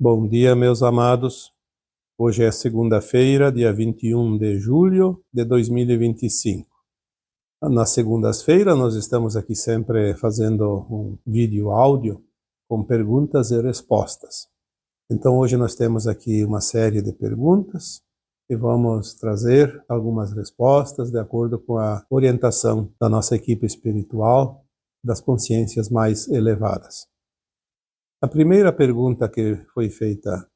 Bom dia, meus amados. Hoje é segunda-feira, dia 21 de julho de 2025. Nas segundas-feiras, nós estamos aqui sempre fazendo um vídeo áudio com perguntas e respostas. Então, hoje nós temos aqui uma série de perguntas e vamos trazer algumas respostas de acordo com a orientação da nossa equipe espiritual, das consciências mais elevadas. A primeira pergunta que foi feita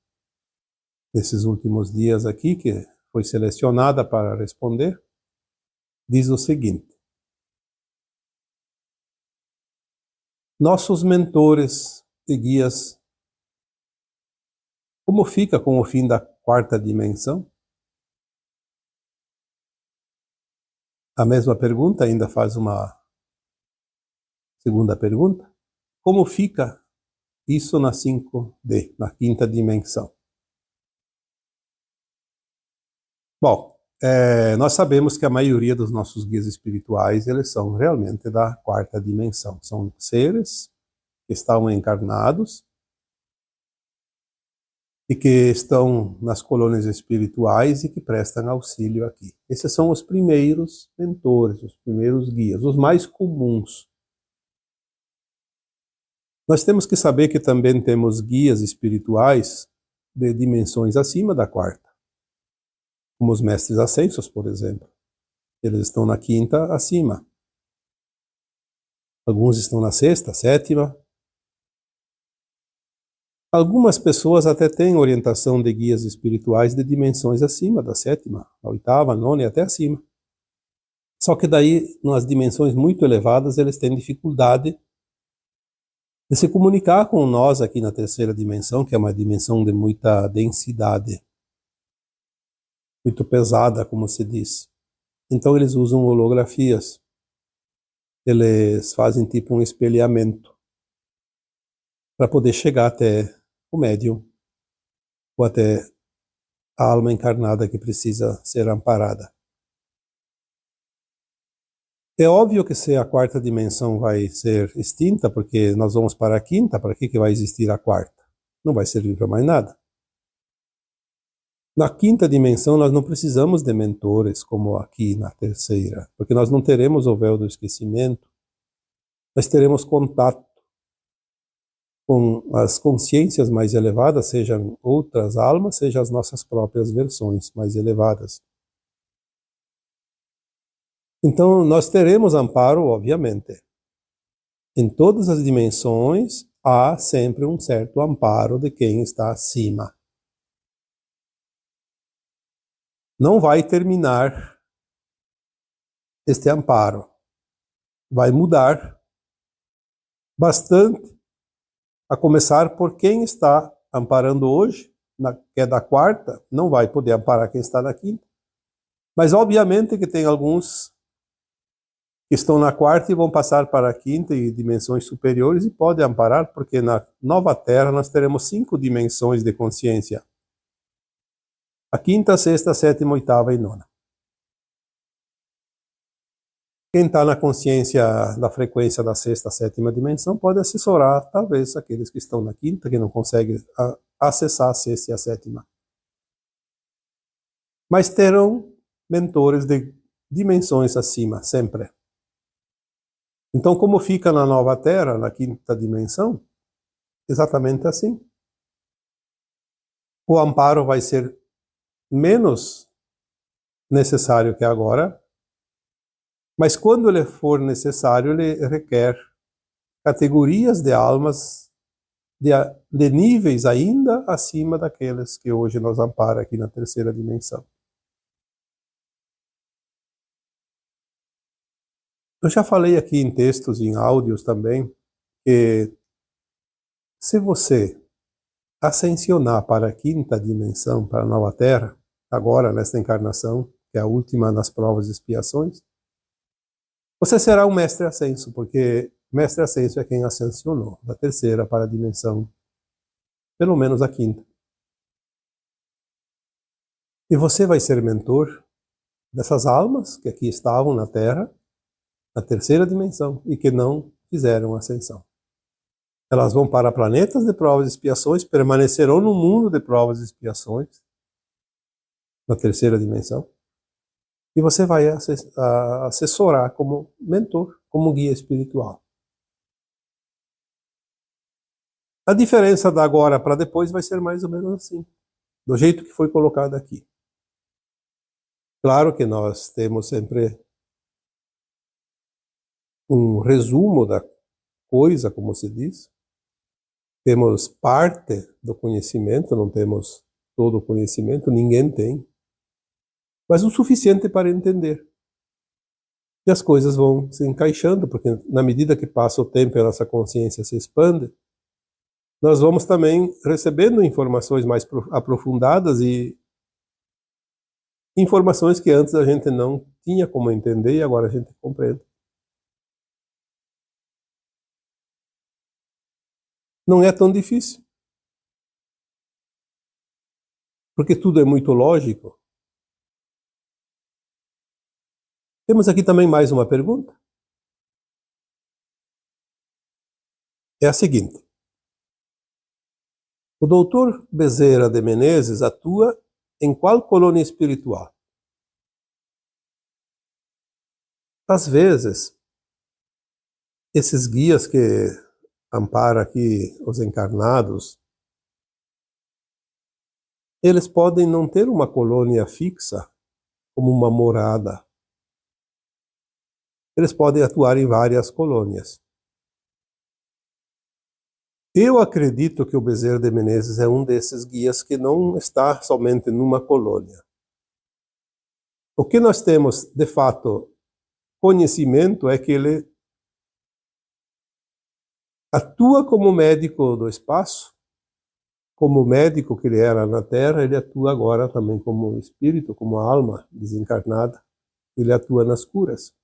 nesses últimos dias aqui, que foi selecionada para responder, diz o seguinte: nossos mentores e guias, como fica com o fim da quarta dimensão? A mesma pergunta ainda faz uma segunda pergunta: como fica isso na 5D, na quinta dimensão? Bom, nós sabemos que a maioria dos nossos guias espirituais, eles são realmente da quarta dimensão. São seres que estão encarnados e que estão nas colônias espirituais e que prestam auxílio aqui. Esses são os primeiros mentores, os primeiros guias, os mais comuns. Nós temos que saber que também temos guias espirituais de dimensões acima da quarta, como os mestres ascensos, por exemplo. Eles estão na quinta acima. Alguns estão na sexta, sétima. Algumas pessoas até têm orientação de guias espirituais de dimensões acima da sétima, a oitava, a nona e até acima. Só que daí, nas dimensões muito elevadas, eles têm dificuldade de se comunicar com nós aqui na terceira dimensão, que é uma dimensão de muita densidade, muito pesada, como se diz. Então eles usam holografias. Eles fazem tipo um espelhamento para poder chegar até o médium ou até a alma encarnada que precisa ser amparada. É óbvio que se a quarta dimensão vai ser extinta, porque nós vamos para a quinta, para que vai existir a quarta? Não vai servir para mais nada. Na quinta dimensão nós não precisamos de mentores como aqui na terceira, porque nós não teremos o véu do esquecimento, nós teremos contato com as consciências mais elevadas, sejam outras almas, sejam as nossas próprias versões mais elevadas. Então nós teremos amparo, obviamente. Em todas as dimensões há sempre um certo amparo de quem está acima. Não vai terminar este amparo. Vai mudar bastante, a começar por quem está amparando hoje, que é da quarta, não vai poder amparar quem está na quinta. Mas obviamente que tem alguns que estão na quarta e vão passar para a quinta e dimensões superiores e podem amparar, porque na nova Terra nós teremos 5 dimensões de consciência. A quinta, sexta, sétima, oitava e nona. Quem está na consciência da frequência da sexta, sétima dimensão pode assessorar, talvez, aqueles que estão na quinta, que não conseguem acessar a sexta e a sétima. Mas terão mentores de dimensões acima, sempre. Então, como fica na nova Terra, na quinta dimensão? Exatamente assim. O amparo vai ser menos necessário que agora, mas quando ele for necessário, ele requer categorias de almas de níveis ainda acima daqueles que hoje nos amparam aqui na terceira dimensão. Eu já falei aqui em textos, em áudios também, que se você ascensionar para a quinta dimensão, para a nova Terra, agora nesta encarnação, que é a última nas provas e expiações, você será um mestre ascenso, porque mestre ascenso é quem ascensionou da terceira para a dimensão, pelo menos a quinta. E você vai ser mentor dessas almas que aqui estavam na Terra, na terceira dimensão, e que não fizeram ascensão. Elas vão para planetas de provas e expiações, permanecerão no mundo de provas e expiações, na terceira dimensão, e você vai assessorar como mentor, como guia espiritual. A diferença da agora para depois vai ser mais ou menos assim, do jeito que foi colocado aqui. Claro que nós temos sempre um resumo da coisa, como se diz. Temos parte do conhecimento, não temos todo o conhecimento, ninguém tem, mas o suficiente para entender. E as coisas vão se encaixando, porque na medida que passa o tempo e a nossa consciência se expande, nós vamos também recebendo informações mais aprofundadas e informações que antes a gente não tinha como entender e agora a gente compreende. Não é tão difícil, porque tudo é muito lógico. Temos aqui também mais uma pergunta. É a seguinte: o doutor Bezerra de Menezes atua em qual colônia espiritual? Às vezes, esses guias que amparam aqui os encarnados, eles podem não ter uma colônia fixa, como uma morada. Eles podem atuar em várias colônias. Eu acredito que o Bezerra de Menezes é um desses guias que não está somente numa colônia. O que nós temos, de fato, conhecimento é que ele atua como médico do espaço, como médico que ele era na Terra, ele atua agora também como espírito, como alma desencarnada. Ele atua nas curas.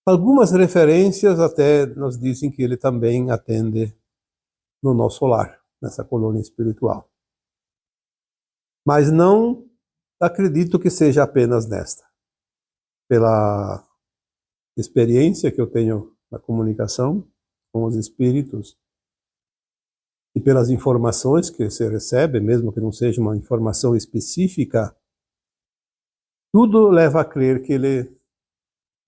Algumas referências até nos dizem que ele também atende no nosso lar, nessa colônia espiritual. Mas não acredito que seja apenas nesta. Pela experiência que eu tenho na comunicação com os espíritos e pelas informações que se recebe, mesmo que não seja uma informação específica, tudo leva a crer que ele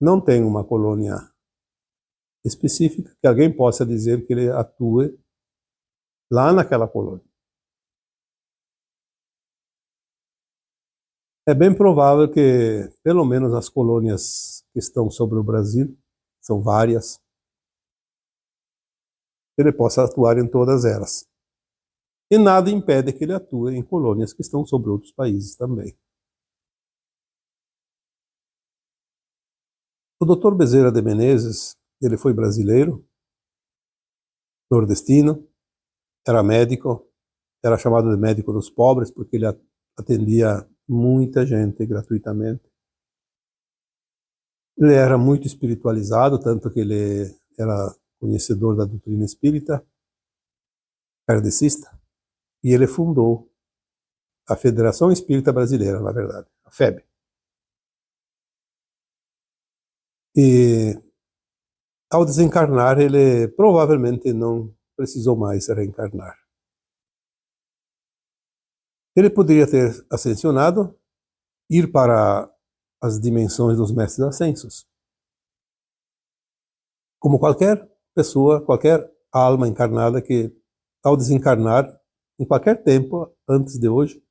não tem uma colônia específica, que alguém possa dizer que ele atue lá naquela colônia. É bem provável que, pelo menos as colônias que estão sobre o Brasil, são várias, ele possa atuar em todas elas. E nada impede que ele atue em colônias que estão sobre outros países também. O Dr. Bezerra de Menezes, ele foi brasileiro, nordestino, era médico, era chamado de médico dos pobres porque ele atendia muita gente gratuitamente. Ele era muito espiritualizado, tanto que ele era conhecedor da doutrina espírita, kardecista, e ele fundou a Federação Espírita Brasileira, na verdade, a FEB. E ao desencarnar, ele provavelmente não precisou mais reencarnar. Ele poderia ter ascensionado, ir para as dimensões dos mestres ascensos. Como qualquer pessoa, qualquer alma encarnada que, ao desencarnar, em qualquer tempo, antes de hoje,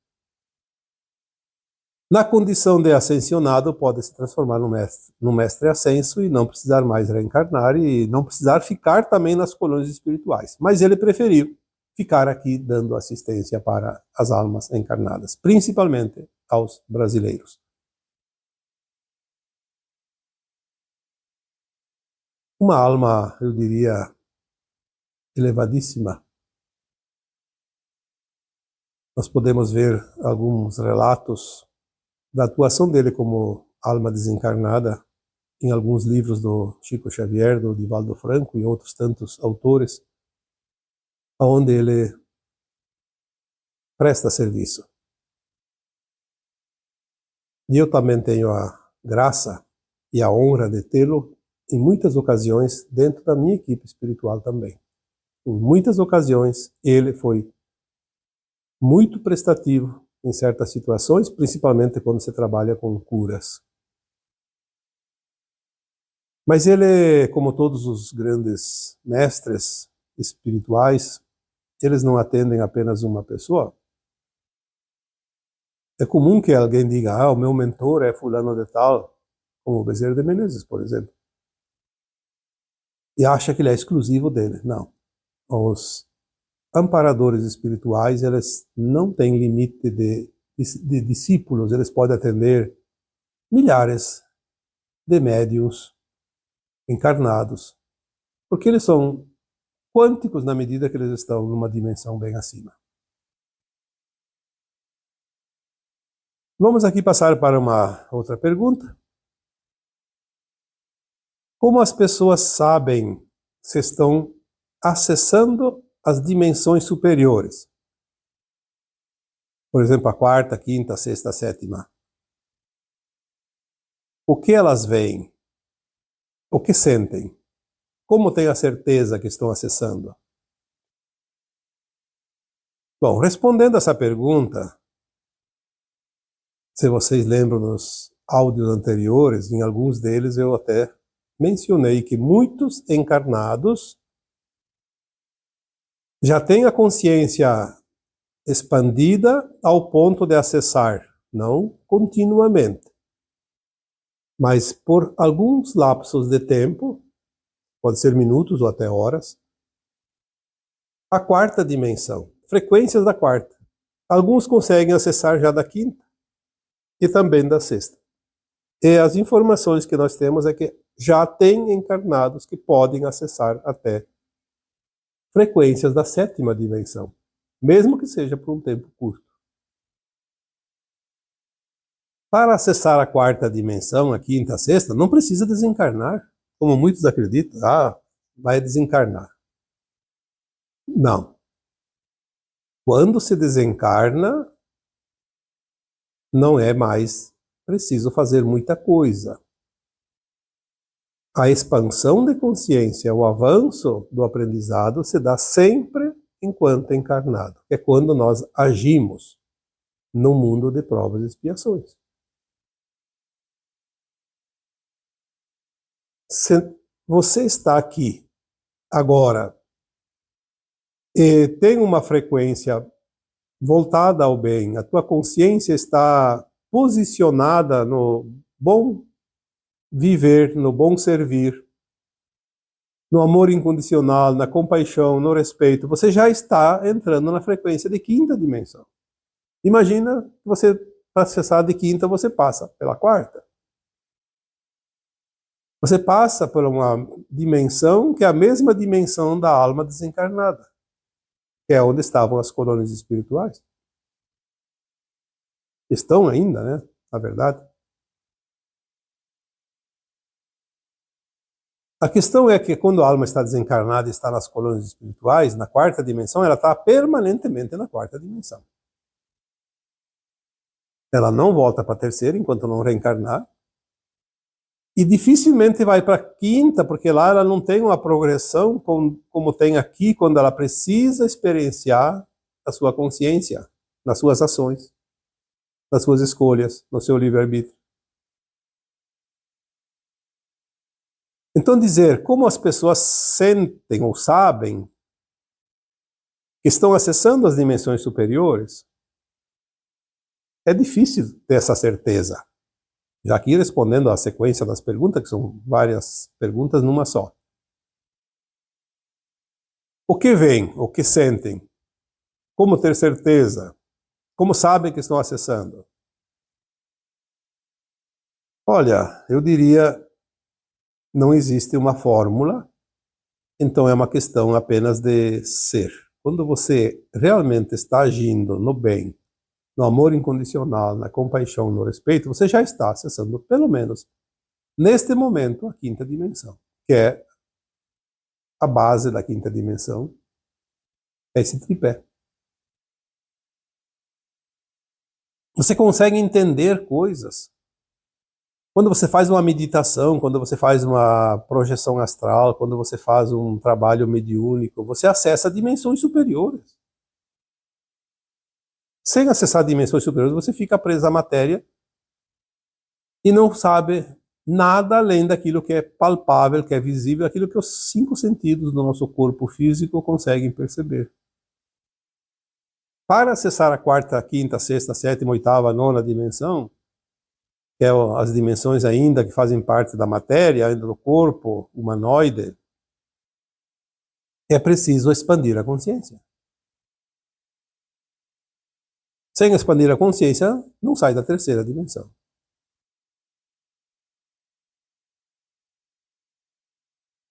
na condição de ascensionado, pode se transformar no mestre ascenso e não precisar mais reencarnar e não precisar ficar também nas colônias espirituais. Mas ele preferiu ficar aqui dando assistência para as almas encarnadas, principalmente aos brasileiros. Uma alma, eu diria, elevadíssima. Nós podemos ver alguns relatos da atuação dele como alma desencarnada em alguns livros do Chico Xavier, do Divaldo Franco e outros tantos autores, onde ele presta serviço. E eu também tenho a graça e a honra de tê-lo em muitas ocasiões, dentro da minha equipe espiritual também. Em muitas ocasiões, ele foi muito prestativo em certas situações, principalmente quando você trabalha com curas. Mas ele, como todos os grandes mestres espirituais, eles não atendem apenas uma pessoa. É comum que alguém diga, o meu mentor é fulano de tal, como o Bezerra de Menezes, por exemplo. E acha que ele é exclusivo dele. Não. Os amparadores espirituais, eles não têm limite de discípulos. Eles podem atender milhares de médiuns encarnados, porque eles são quânticos na medida que eles estão numa dimensão bem acima. Vamos aqui passar para uma outra pergunta. Como as pessoas sabem se estão acessando as dimensões superiores? Por exemplo, a quarta, quinta, sexta, sétima. O que elas veem? O que sentem? Como têm a certeza que estão acessando? Bom, respondendo essa pergunta, se vocês lembram nos áudios anteriores, em alguns deles eu até mencionei que muitos encarnados já têm a consciência expandida ao ponto de acessar, não continuamente, mas por alguns lapsos de tempo, pode ser minutos ou até horas, a quarta dimensão, frequências da quarta. Alguns conseguem acessar já da quinta e também da sexta. E as informações que nós temos é que já tem encarnados que podem acessar até frequências da sétima dimensão, mesmo que seja por um tempo curto. Para acessar a quarta dimensão, a quinta, a sexta, não precisa desencarnar, como muitos acreditam. Vai desencarnar. Não. Quando se desencarna, não é mais preciso fazer muita coisa. A expansão de consciência, o avanço do aprendizado se dá sempre enquanto encarnado. É quando nós agimos no mundo de provas e expiações. Se você está aqui agora e tem uma frequência voltada ao bem, a tua consciência está posicionada no bom viver, no bom servir, no amor incondicional, na compaixão, no respeito, você já está entrando na frequência de quinta dimensão. Imagina que você, para acessar de quinta, você passa pela quarta. Você passa por uma dimensão que é a mesma dimensão da alma desencarnada, que é onde estavam as colônias espirituais. Estão ainda, né? Na verdade. A questão é que quando a alma está desencarnada e está nas colônias espirituais, na quarta dimensão, ela está permanentemente na quarta dimensão. Ela não volta para a terceira enquanto não reencarnar. E dificilmente vai para a quinta, porque lá ela não tem uma progressão como tem aqui, quando ela precisa experienciar a sua consciência nas suas ações, nas suas escolhas, no seu livre-arbítrio. Então dizer como as pessoas sentem ou sabem que estão acessando as dimensões superiores, é difícil ter essa certeza. Já aqui respondendo à sequência das perguntas, que são várias perguntas numa só. O que veem? O que sentem? Como ter certeza? Como sabem que estão acessando? Olha, eu diria, não existe uma fórmula, então é uma questão apenas de ser. Quando você realmente está agindo no bem, no amor incondicional, na compaixão, no respeito, você já está acessando, pelo menos, neste momento, a quinta dimensão, que é a base da quinta dimensão, é esse tripé. Você consegue entender coisas Quando você faz uma meditação, quando você faz uma projeção astral, quando você faz um trabalho mediúnico, você acessa dimensões superiores. Sem acessar dimensões superiores, você fica preso à matéria e não sabe nada além daquilo que é palpável, que é visível, aquilo que os 5 sentidos do nosso corpo físico conseguem perceber. Para acessar a 4ª, 5ª, 6ª, 7ª, 8ª, 9ª dimensão, que é as dimensões ainda que fazem parte da matéria, ainda do corpo humanoide, é preciso expandir a consciência. Sem expandir a consciência, não sai da 3ª dimensão.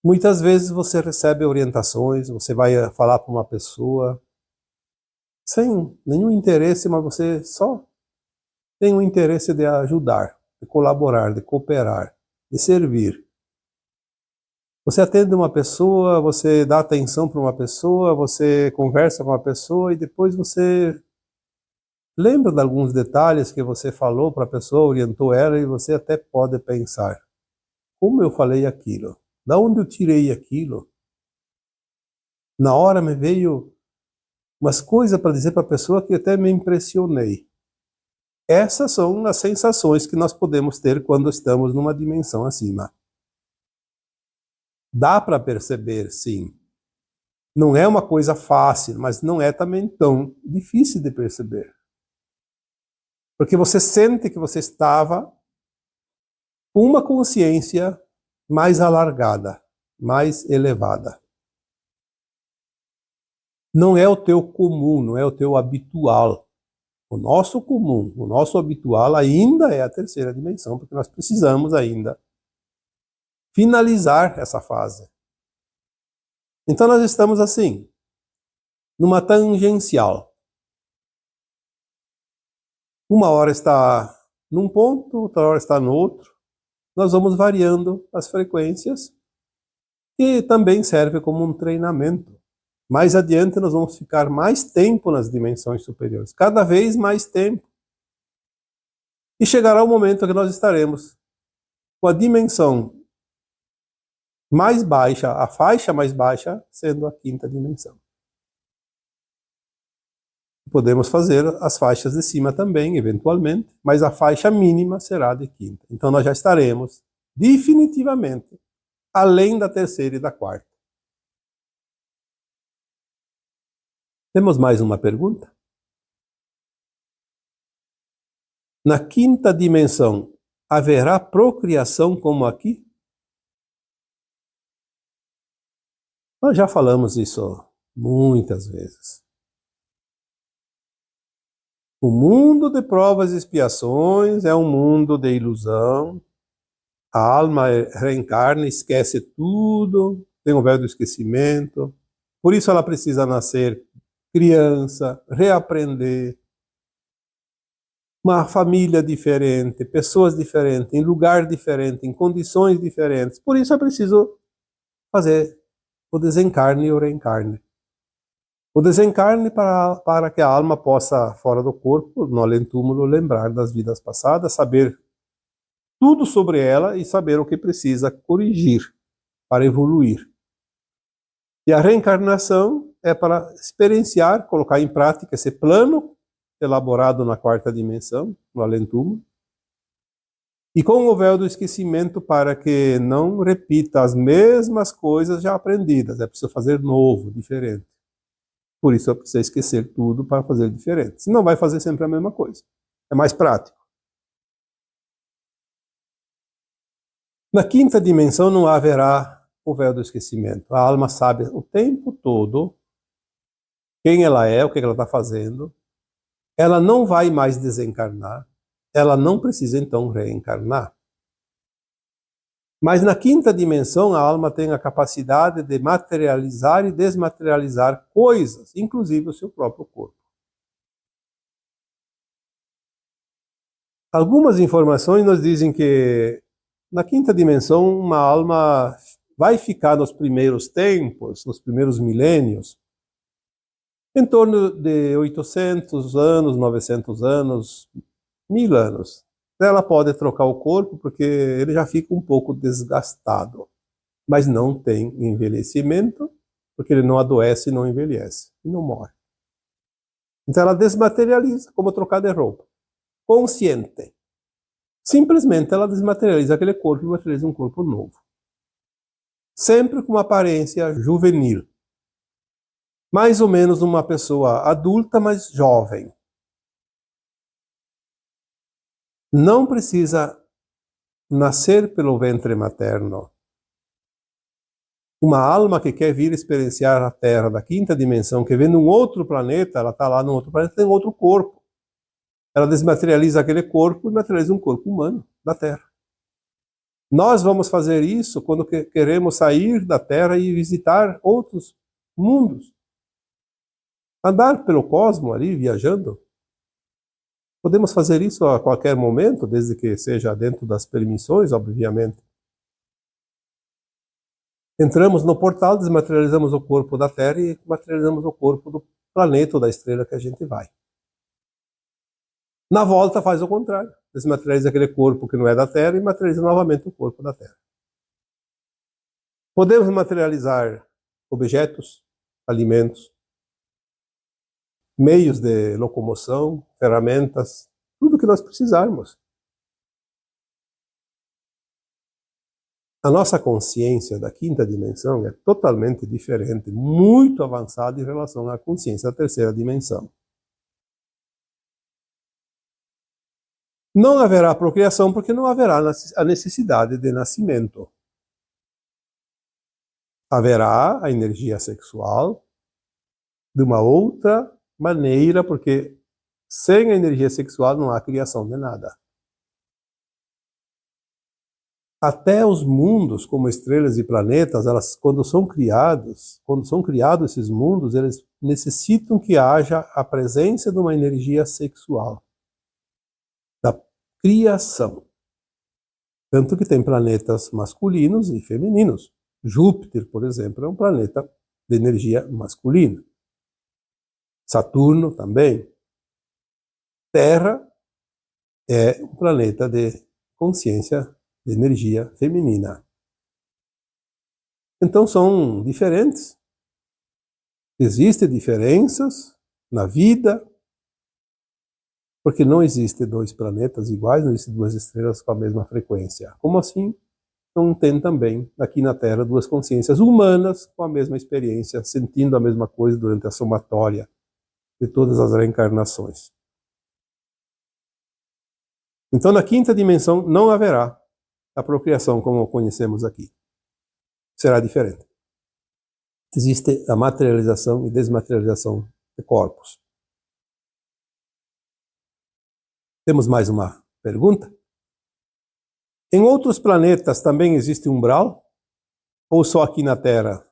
Muitas vezes você recebe orientações, você vai falar para uma pessoa sem nenhum interesse, mas você só tem o interesse de ajudar, de colaborar, de cooperar, de servir. Você atende uma pessoa, você dá atenção para uma pessoa, você conversa com uma pessoa e depois você lembra de alguns detalhes que você falou para a pessoa, orientou ela e você até pode pensar: como eu falei aquilo? Da onde eu tirei aquilo? Na hora me veio umas coisas para dizer para a pessoa que até me impressionei. Essas são as sensações que nós podemos ter quando estamos numa dimensão acima. Dá para perceber, sim. Não é uma coisa fácil, mas não é também tão difícil de perceber. Porque você sente que você estava com uma consciência mais alargada, mais elevada. Não é o teu comum, não é o teu habitual. O nosso comum, o nosso habitual ainda é a 3ª dimensão, porque nós precisamos ainda finalizar essa fase. Então nós estamos assim, numa tangencial. Uma hora está num ponto, outra hora está no outro. Nós vamos variando as frequências, que também serve como um treinamento. Mais adiante nós vamos ficar mais tempo nas dimensões superiores, cada vez mais tempo. E chegará o momento que nós estaremos com a dimensão mais baixa, a faixa mais baixa, sendo a 5ª dimensão. Podemos fazer as faixas de cima também, eventualmente, mas a faixa mínima será de 5ª. Então nós já estaremos definitivamente além da 3ª e da 4ª. Temos mais uma pergunta? Na 5ª dimensão, haverá procriação como aqui? Nós já falamos isso muitas vezes. O mundo de provas e expiações é um mundo de ilusão. A alma reencarna, esquece tudo, tem o véu do esquecimento. Por isso ela precisa nascer criança, reaprender. Uma família diferente, pessoas diferentes, em lugar diferente, em condições diferentes. Por isso é preciso fazer o desencarne e o reencarne. O desencarne para que a alma possa, fora do corpo, no além-túmulo, lembrar das vidas passadas, saber tudo sobre ela e saber o que precisa corrigir para evoluir. E a reencarnação é para experienciar, colocar em prática esse plano elaborado na 4ª dimensão, no além-túmulo, e com o véu do esquecimento para que não repita as mesmas coisas já aprendidas. É preciso fazer novo, diferente. Por isso é preciso esquecer tudo para fazer diferente. Senão vai fazer sempre a mesma coisa. É mais prático. Na 5ª dimensão não haverá o véu do esquecimento. A alma sabe o tempo todo quem ela é, o que ela está fazendo. Ela não vai mais desencarnar. Ela não precisa então reencarnar. Mas na 5ª dimensão a alma tem a capacidade de materializar e desmaterializar coisas, inclusive o seu próprio corpo. Algumas informações nos dizem que na 5ª dimensão uma alma vai ficar nos primeiros tempos, nos primeiros milênios, em torno de 800 anos, 900 anos, 1000 anos. Ela pode trocar o corpo porque ele já fica um pouco desgastado, mas não tem envelhecimento, porque ele não adoece e não envelhece, e não morre. Então ela desmaterializa, como trocar de roupa. Consciente. Simplesmente ela desmaterializa aquele corpo e materializa um corpo novo. Sempre com uma aparência juvenil. Mais ou menos uma pessoa adulta, mas jovem. Não precisa nascer pelo ventre materno. Uma alma que quer vir experienciar a Terra da quinta dimensão, que vem num outro planeta, ela está lá num outro planeta, tem outro corpo. Ela desmaterializa aquele corpo e materializa um corpo humano da Terra. Nós vamos fazer isso quando queremos sair da Terra e visitar outros mundos. Andar pelo cosmos ali, viajando. Podemos fazer isso a qualquer momento, desde que seja dentro das permissões, obviamente. Entramos no portal, desmaterializamos o corpo da Terra e materializamos o corpo do planeta ou da estrela que a gente vai. Na volta faz o contrário. Desmaterializa aquele corpo que não é da Terra e materializa novamente o corpo da Terra. Podemos materializar objetos, alimentos, meios de locomoção, ferramentas, tudo que nós precisarmos. A nossa consciência da quinta dimensão é totalmente diferente, muito avançada em relação à consciência da terceira dimensão. Não haverá procriação porque não haverá a necessidade de nascimento. Haverá a energia sexual de uma outra maneira, porque sem a energia sexual não há criação de nada. Até os mundos, como estrelas e planetas, elas, quando são criados esses mundos, eles necessitam que haja a presença de uma energia sexual, da criação. Tanto que tem planetas masculinos e femininos. Júpiter, por exemplo, é um planeta de energia masculina. Saturno também. Terra é um planeta de consciência, de energia feminina. Então são diferentes. Existem diferenças na vida, porque não existem dois planetas iguais, não existem duas estrelas com a mesma frequência. Como assim? Não tem também aqui na Terra duas consciências humanas com a mesma experiência, sentindo a mesma coisa durante a somatória de todas as reencarnações. Então na quinta dimensão não haverá a procriação como conhecemos aqui. Será diferente. Existe a materialização e desmaterialização de corpos. Temos mais uma pergunta? Em outros planetas também existe umbral? Ou só aqui na Terra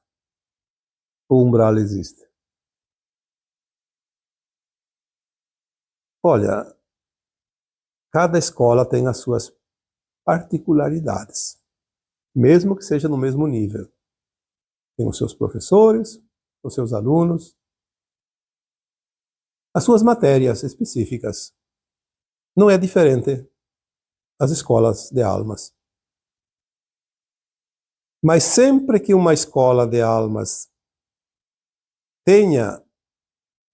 o umbral existe? Olha, cada escola tem as suas particularidades, mesmo que seja no mesmo nível. Tem os seus professores, os seus alunos, as suas matérias específicas. Não é diferente as escolas de almas. Mas sempre que uma escola de almas tenha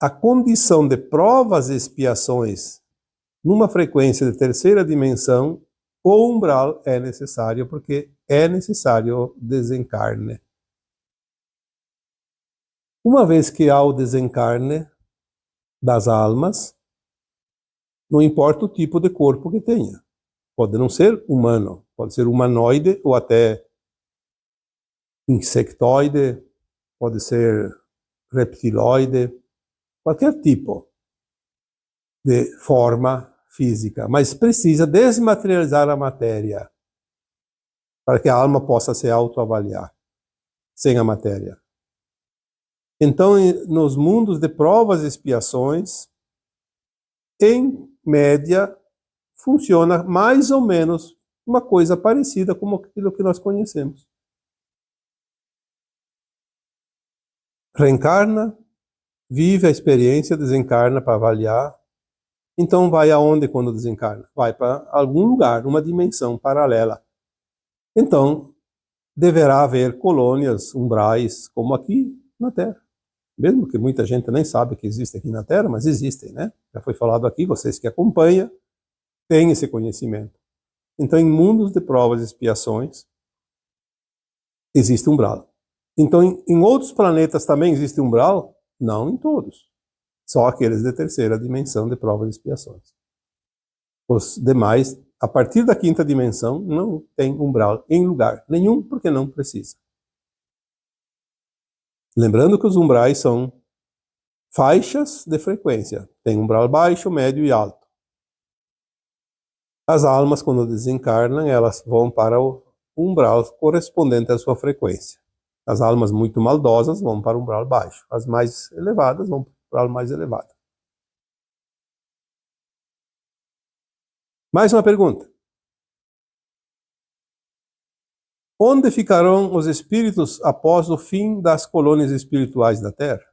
a condição de provas e expiações numa frequência de terceira dimensão, o umbral é necessário, porque é necessário o desencarne. Uma vez que há o desencarne das almas, não importa o tipo de corpo que tenha. Pode não ser humano, pode ser humanoide ou até insectoide, pode ser reptiloide, qualquer tipo de forma física, mas precisa desmaterializar a matéria para que a alma possa se autoavaliar sem a matéria. Então, nos mundos de provas e expiações, em média, funciona mais ou menos uma coisa parecida com aquilo que nós conhecemos. Reencarna, vive a experiência, desencarna para avaliar, Então vai aonde quando desencarna? Vai para algum lugar, uma dimensão paralela. Então deverá haver colônias, umbrais, como aqui na Terra. Mesmo que muita gente nem sabe que existe aqui na Terra, mas existem, né? Já foi falado aqui, vocês que acompanham têm esse conhecimento. Então, em mundos de provas e expiações, existe umbral. Então, em outros planetas também existe umbral? Não em todos. Só aqueles de terceira dimensão de provas e expiações. Os demais, a partir da quinta dimensão, não tem umbral em lugar nenhum, porque não precisa. Lembrando que os umbrais são faixas de frequência. Tem umbral baixo, médio e alto. As almas, quando desencarnam, elas vão para o umbral correspondente à sua frequência. As almas muito maldosas vão para o umbral baixo. As mais elevadas vão para o umbral mais elevado. Mais uma pergunta. Onde ficarão os espíritos após o fim das colônias espirituais da Terra?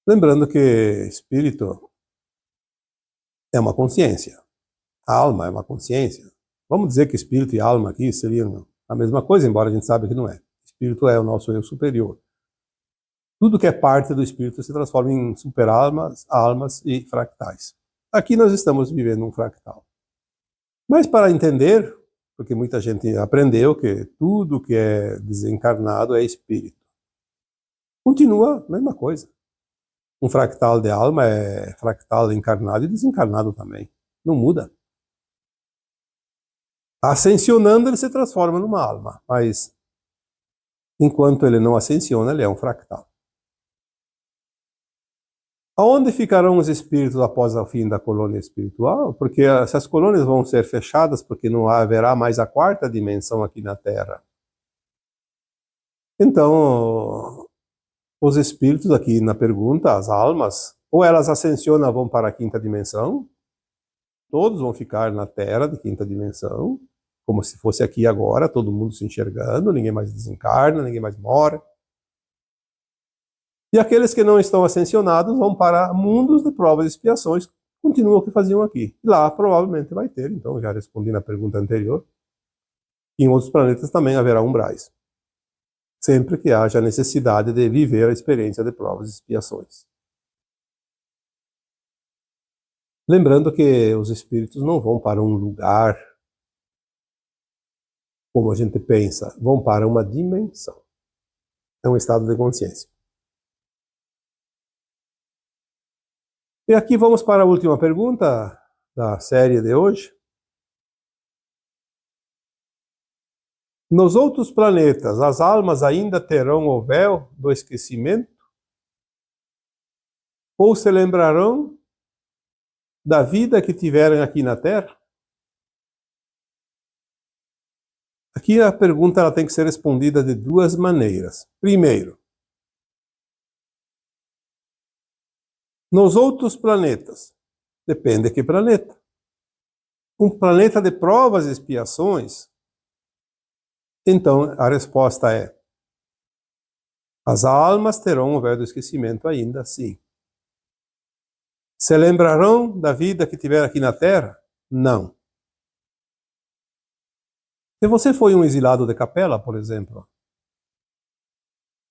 Lembrando que espírito é uma consciência. A alma é uma consciência. Vamos dizer que espírito e alma aqui seriam a mesma coisa, embora a gente saiba que não é. Espírito é o nosso eu superior. Tudo que é parte do espírito se transforma em superalmas, almas e fractais. Aqui nós estamos vivendo um fractal. Mas para entender, porque muita gente aprendeu que tudo que é desencarnado é espírito. Continua a mesma coisa. Um fractal de alma é fractal encarnado e desencarnado também. Não muda. Ascensionando, ele se transforma numa alma, mas enquanto ele não ascensiona, ele é um fractal. Aonde ficarão os espíritos após o fim da colônia espiritual? Porque essas colônias vão ser fechadas, porque não haverá mais a quarta dimensão aqui na Terra. Então, os espíritos aqui na pergunta, as almas, ou elas ascensionam, vão para a quinta dimensão, todos vão ficar na Terra de quinta dimensão, como se fosse aqui agora, todo mundo se enxergando, ninguém mais desencarna, ninguém mais morre. E aqueles que não estão ascensionados vão para mundos de provas e expiações, continuam o que faziam aqui. E lá provavelmente vai ter, então já respondi na pergunta anterior, em outros planetas também haverá umbrais. Sempre que haja necessidade de viver a experiência de provas e expiações. Lembrando que os espíritos não vão para um lugar como a gente pensa, vão para uma dimensão. É um estado de consciência. E aqui vamos para a última pergunta da série de hoje. Nos outros planetas, as almas ainda terão o véu do esquecimento? Ou se lembrarão da vida que tiveram aqui na Terra? Aqui a pergunta ela tem que ser respondida de duas maneiras. Primeiro, nos outros planetas, depende de que planeta. Um planeta de provas e expiações, então a resposta é: as almas terão o véu do esquecimento ainda sim. Se lembrarão da vida que tiveram aqui na Terra? Não. Se você foi um exilado de Capela, por exemplo,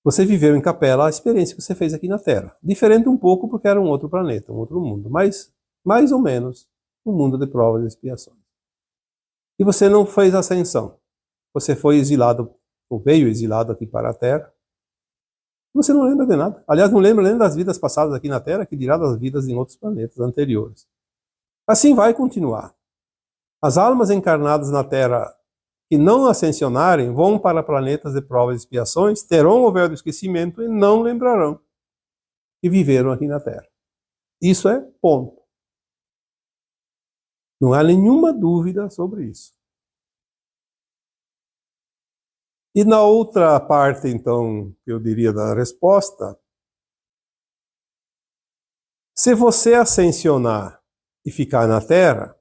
você viveu em Capela a experiência que você fez aqui na Terra. Diferente um pouco porque era um outro planeta, um outro mundo, mas mais ou menos um mundo de provas e expiações. E você não fez ascensão. Você foi exilado, ou veio exilado aqui para a Terra. Você não lembra de nada. Aliás, não lembra nem das vidas passadas aqui na Terra, que dirá das vidas em outros planetas anteriores. Assim vai continuar. As almas encarnadas na Terra que não ascensionarem vão para planetas de provas e expiações, terão o véu do esquecimento e não lembrarão que viveram aqui na Terra. Isso é ponto. Não há nenhuma dúvida sobre isso. E na outra parte, então, que eu diria da resposta, se você ascensionar e ficar na Terra,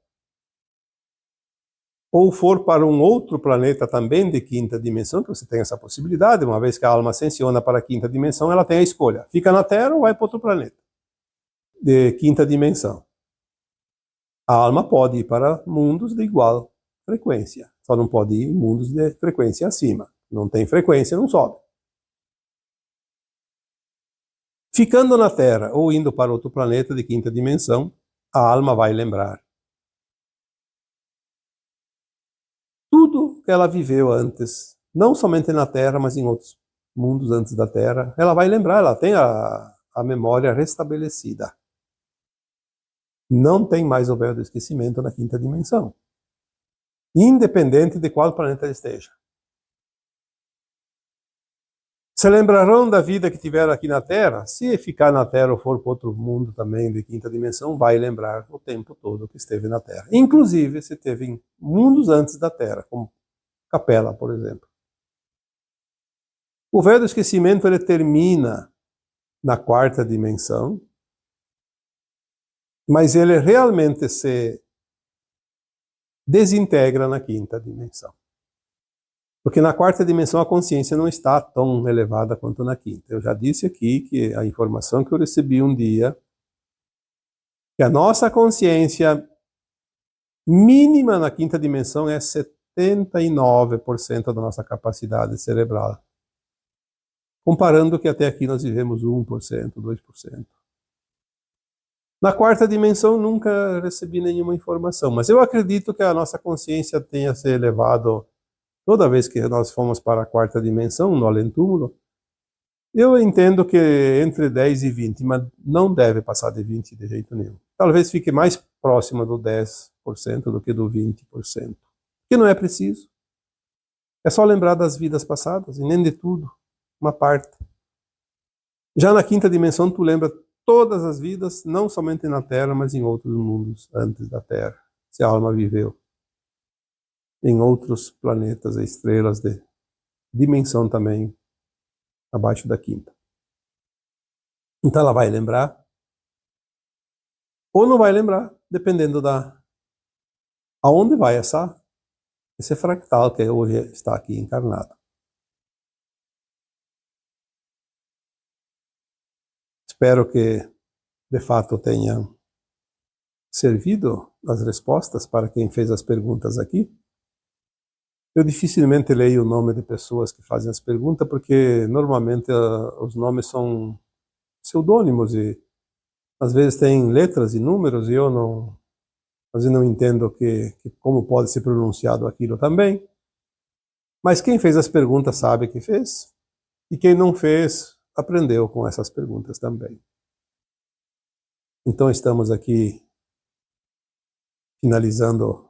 ou for para um outro planeta também de quinta dimensão, que você tem essa possibilidade, uma vez que a alma ascensiona para a quinta dimensão, ela tem a escolha, fica na Terra ou vai para outro planeta de quinta dimensão. A alma pode ir para mundos de igual frequência, só não pode ir em mundos de frequência acima. Não tem frequência, não sobe. Ficando na Terra ou indo para outro planeta de quinta dimensão, a alma vai lembrar tudo que ela viveu antes, não somente na Terra, mas em outros mundos antes da Terra. Ela vai lembrar, ela tem a memória restabelecida. Não tem mais o véu do esquecimento na quinta dimensão, independente de qual planeta esteja. Se lembrarão da vida que tiveram aqui na Terra? Se ficar na Terra ou for para outro mundo também de quinta dimensão, vai lembrar o tempo todo que esteve na Terra. Inclusive, se teve em mundos antes da Terra, como Capela, por exemplo. O véu do esquecimento ele termina na quarta dimensão, mas ele realmente se desintegra na quinta dimensão. Porque na quarta dimensão a consciência não está tão elevada quanto na quinta. Eu já disse aqui que a informação que eu recebi um dia, que a nossa consciência mínima na quinta dimensão é 79% da nossa capacidade cerebral. Comparando que até aqui nós vivemos 1%, 2%. Na quarta dimensão nunca recebi nenhuma informação, mas eu acredito que a nossa consciência tenha se elevado toda vez que nós fomos para a quarta dimensão, no além-túmulo. Eu entendo que entre 10 e 20, mas não deve passar de 20 de jeito nenhum. Talvez fique mais próxima do 10% do que do 20%. Que não é preciso. É só lembrar das vidas passadas, e nem de tudo, uma parte. Já na quinta dimensão, tu lembra todas as vidas, não somente na Terra, mas em outros mundos antes da Terra. Se a alma viveu em outros planetas e estrelas de dimensão também abaixo da quinta. Então ela vai lembrar ou não vai lembrar, dependendo da aonde vai esse fractal que hoje está aqui encarnado. Espero que de fato tenha servido as respostas para quem fez as perguntas aqui. Eu dificilmente leio o nome de pessoas que fazem as perguntas, porque normalmente os nomes são pseudônimos e às vezes tem letras e números e eu não entendo como pode ser pronunciado aquilo também. Mas quem fez as perguntas sabe que fez, e quem não fez aprendeu com essas perguntas também. Então estamos aqui finalizando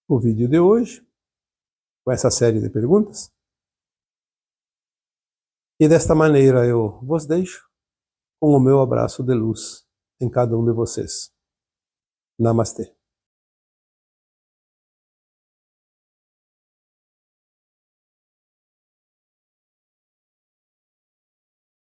o vídeo de hoje, com essa série de perguntas. E desta maneira eu vos deixo com o meu abraço de luz em cada um de vocês. Namastê.